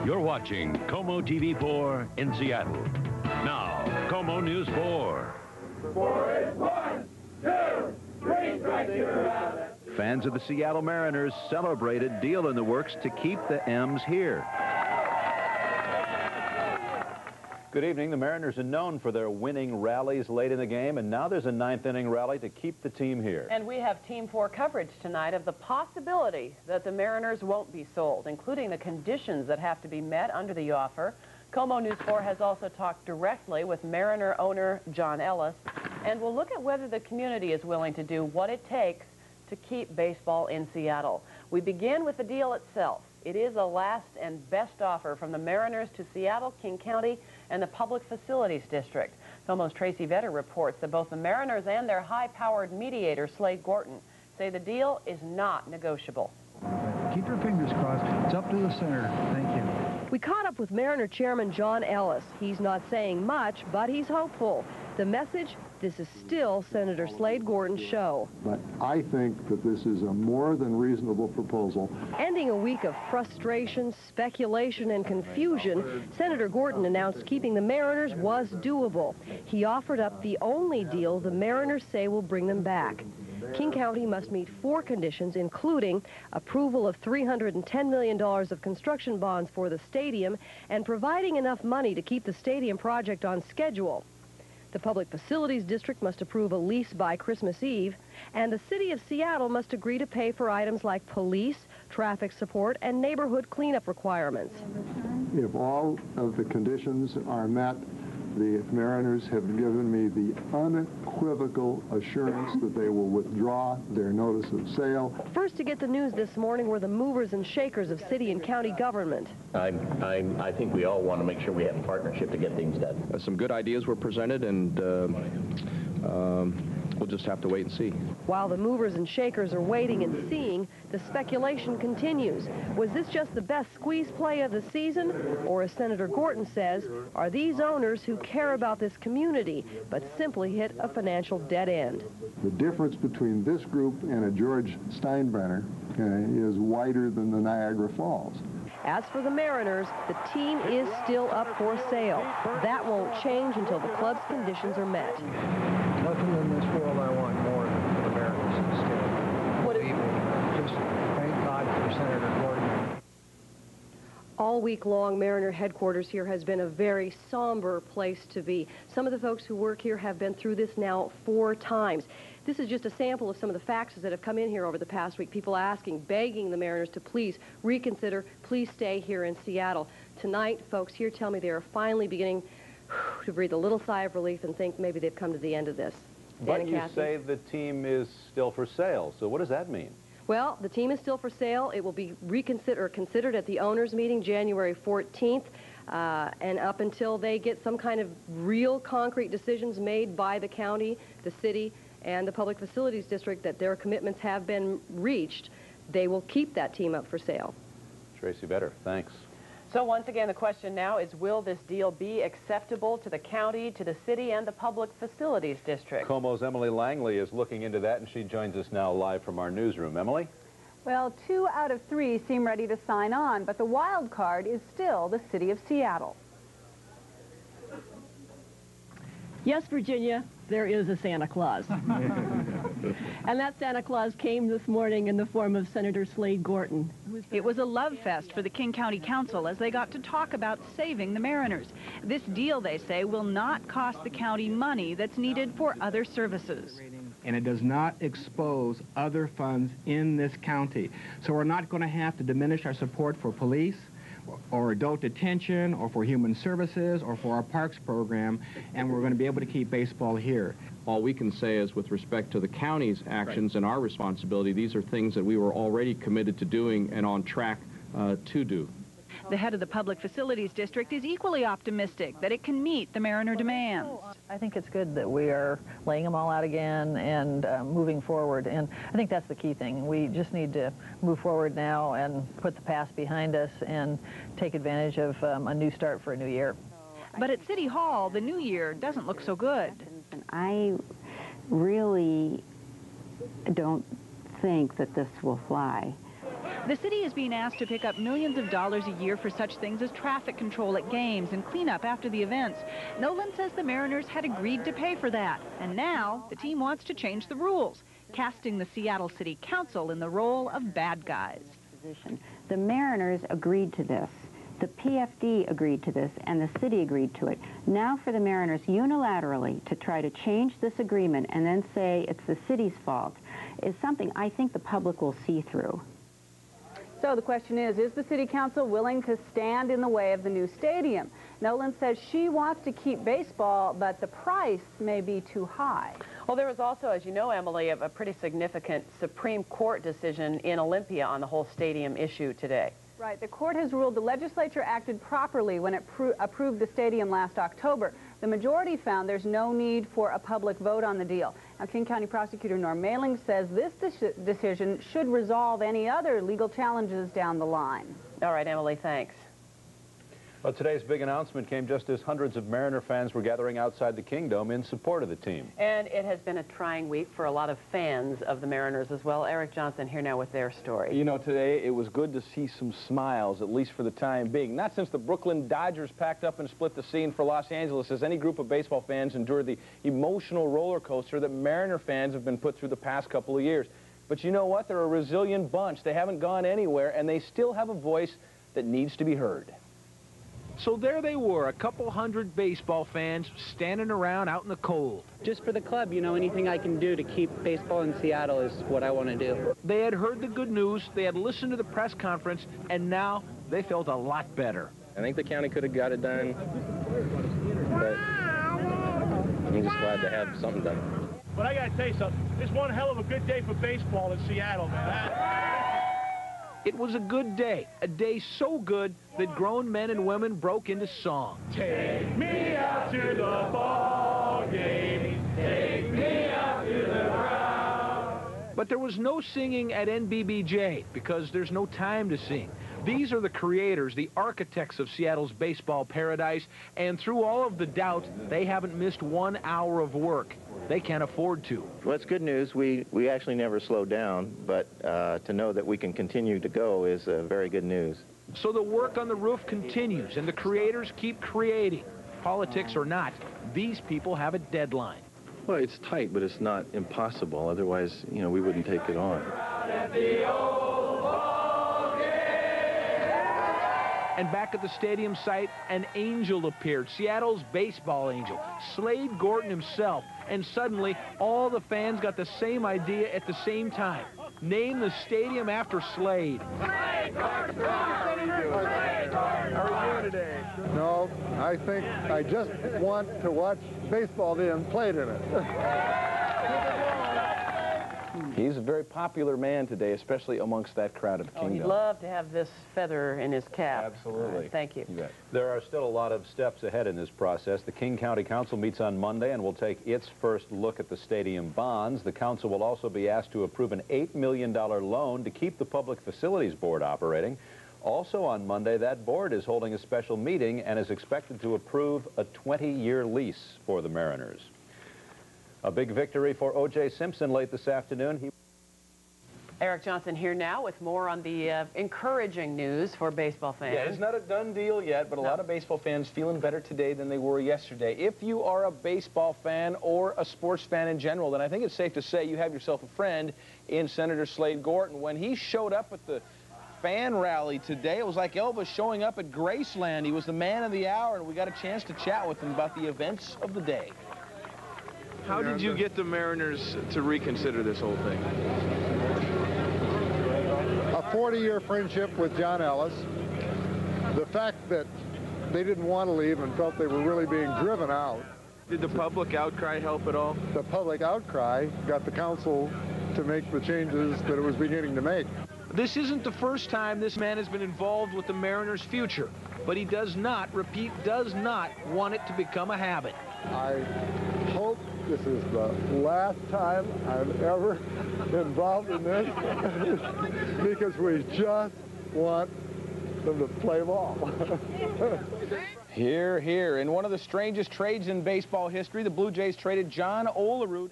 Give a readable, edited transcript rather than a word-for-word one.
You're watching KOMO TV4 in Seattle. Now, KOMO News 4. 4 is 1, 2, 3 strikes, you're out. Fans of the Seattle Mariners celebrated deal in the works to keep the M's here. Good evening. The Mariners are known for their winning rallies late in the game, and now there's a ninth-inning rally to keep the team here. And we have Team 4 coverage tonight of the possibility that the Mariners won't be sold, including the conditions that have to be met under the offer. KOMO News 4 has also talked directly with Mariner owner John Ellis, and we'll look at whether the community is willing to do what it takes to keep baseball in Seattle. We begin with the deal itself. It is a last and best offer from the Mariners to Seattle, King County, and the Public Facilities District. KOMO's Tracy Vetter reports that both the Mariners and their high-powered mediator, Slade Gorton, say the deal is not negotiable. Keep your fingers crossed. It's up to the senator. Thank you. We caught up with Mariner Chairman John Ellis. He's not saying much, but he's hopeful. The message: this is still Senator Slade Gorton's show. But I think that this is a more than reasonable proposal. Ending a week of frustration, speculation, and confusion, Senator Gorton announced keeping the Mariners was doable. He offered up the only deal the Mariners say will bring them back. King County must meet 4 conditions, including approval of $310 million of construction bonds for the stadium and providing enough money to keep the stadium project on schedule. The Public Facilities District must approve a lease by Christmas Eve, and the City of Seattle must agree to pay for items like police, traffic support, and neighborhood cleanup requirements. If all of the conditions are met, the Mariners have given me the unequivocal assurance that they will withdraw their notice of sale. First to get the news this morning were the movers and shakers of city and county government. I think we all want to make sure we have a partnership to get things done. Some good ideas were presented, and we'll just have to wait and see. While the movers and shakers are waiting and seeing, the speculation continues. Was this just the best squeeze play of the season? Or, as Senator Gorton says, are these owners who care about this community but simply hit a financial dead end? The difference between this group and a George Steinbrenner is wider than the Niagara Falls. As for the Mariners, the team is still up for sale. That won't change until the club's conditions are met. Nothing in this world I want more than for the Mariners instead. Believe me, just thank God for Senator Gorton. All week long, Mariner headquarters here has been a very somber place to be. Some of the folks who work here have been through this now 4 times. This is just a sample of some of the faxes that have come in here over the past week. People asking, begging the Mariners to please reconsider, please stay here in Seattle. Tonight, folks here tell me they are finally beginning to breathe a little sigh of relief and think maybe they've come to the end of this. But you say the team is still for sale, so what does that mean? Well, the team is still for sale. It will be considered at the owners' meeting January 14th, and up until they get some kind of real concrete decisions made by the county, the city, and the Public Facilities District that their commitments have been reached, they will keep that team up for sale. Tracy Vetter, thanks. So once again, the question now is, will this deal be acceptable to the county, to the city, and the Public Facilities District? KOMO's Emily Langley is looking into that, and she joins us now live from our newsroom. Emily? Well, 2 out of 3 seem ready to sign on, but the wild card is still the City of Seattle. Yes, Virginia, there is a Santa Claus. And that Santa Claus came this morning in the form of Senator Slade Gorton. It was a love fest for the King County Council as they got to talk about saving the Mariners. This deal, they say, will not cost the county money that's needed for other services. And it does not expose other funds in this county. So we're not going to have to diminish our support for police, or adult detention, or for human services, or for our parks program, and we're going to be able to keep baseball here. All we can say is, with respect to the county's actions and our responsibility, these are things that we were already committed to doing and on track to do. The head of the Public Facilities District is equally optimistic that it can meet the Mariner demands. I think it's good that we are laying them all out again and moving forward, and I think that's the key thing. We just need to move forward now and put the past behind us and take advantage of a new start for a new year. But at City Hall, the new year doesn't look so good. I really don't think that this will fly. The city is being asked to pick up millions of dollars a year for such things as traffic control at games and cleanup after the events. Nolan says the Mariners had agreed to pay for that, and now the team wants to change the rules, casting the Seattle City Council in the role of bad guys. The Mariners agreed to this. The PFD agreed to this, and the city agreed to it. Now for the Mariners unilaterally to try to change this agreement and then say it's the city's fault is something I think the public will see through. So the question is the city council willing to stand in the way of the new stadium? Nolan says she wants to keep baseball, but the price may be too high. Well, there was also, as you know, Emily, a pretty significant Supreme Court decision in Olympia on the whole stadium issue today. Right. The court has ruled the legislature acted properly when it approved the stadium last October. The majority found there's no need for a public vote on the deal. Now, King County Prosecutor Norm Malling says this decision should resolve any other legal challenges down the line. All right, Emily, thanks. Well, today's big announcement came just as hundreds of Mariner fans were gathering outside the Kingdome in support of the team. And it has been a trying week for a lot of fans of the Mariners as well. Eric Johnson here now with their story. You know, today it was good to see some smiles, at least for the time being. Not since the Brooklyn Dodgers packed up and split the scene for Los Angeles has any group of baseball fans endured the emotional roller coaster that Mariner fans have been put through the past couple of years. But you know what? They're a resilient bunch. They haven't gone anywhere, and they still have a voice that needs to be heard. So there they were, a couple hundred baseball fans standing around out in the cold. Just for the club, you know, anything I can do to keep baseball in Seattle is what I want to do. They had heard the good news, they had listened to the press conference, and now they felt a lot better. I think the county could have got it done, but I'm just glad to have something done. But I got to tell you something, it's one hell of a good day for baseball in Seattle, man. It was a good day, a day so good that grown men and women broke into song. Take me out to the ball game, take me out to the crowd. But there was no singing at NBBJ because there's no time to sing. These are the creators, the architects of Seattle's baseball paradise, and through all of the doubt, they haven't missed 1 hour of work. They can't afford to. Well, it's good news. We actually never slowed down, but to know that we can continue to go is very good news. So the work on the roof continues, and the creators keep creating. Politics or not, these people have a deadline. Well, it's tight, but it's not impossible. Otherwise, you know, we wouldn't take it on. And back at the stadium site, an angel appeared, Seattle's baseball angel, Slade Gorton himself. And suddenly, all the fans got the same idea at the same time. Name the stadium after Slade. How are you doing today? No, I think I just want to watch baseball being played in it. He's a very popular man today, especially amongst that crowd at the Kingdome. He'd love to have this feather in his cap. Absolutely. Right, thank you. There are still a lot of steps ahead in this process. The King County Council meets on Monday and will take its first look at the stadium bonds. The council will also be asked to approve an $8 million loan to keep the Public Facilities Board operating. Also on Monday, that board is holding a special meeting and is expected to approve a 20-year lease for the Mariners. A big victory for O.J. Simpson late this afternoon. Eric Johnson here now with more on the encouraging news for baseball fans. Yeah, it's not a done deal yet, but a lot of baseball fans feeling better today than they were yesterday. If you are a baseball fan or a sports fan in general, then I think it's safe to say you have yourself a friend in Senator Slade Gorton. When he showed up at the fan rally today, it was like Elvis showing up at Graceland. He was the man of the hour, and we got a chance to chat with him about the events of the day. How did you get the Mariners to reconsider this whole thing? A 40-year friendship with John Ellis. The fact that they didn't want to leave and felt they were really being driven out. Did the public outcry help at all? The public outcry got the council to make the changes that it was beginning to make. This isn't the first time this man has been involved with the Mariners' future, but he does not, repeat, does not want it to become a habit. I hope this is the last time I'm ever involved in this because we just want them to play ball. Here, here. In one of the strangest trades in baseball history, the Blue Jays traded John Olerud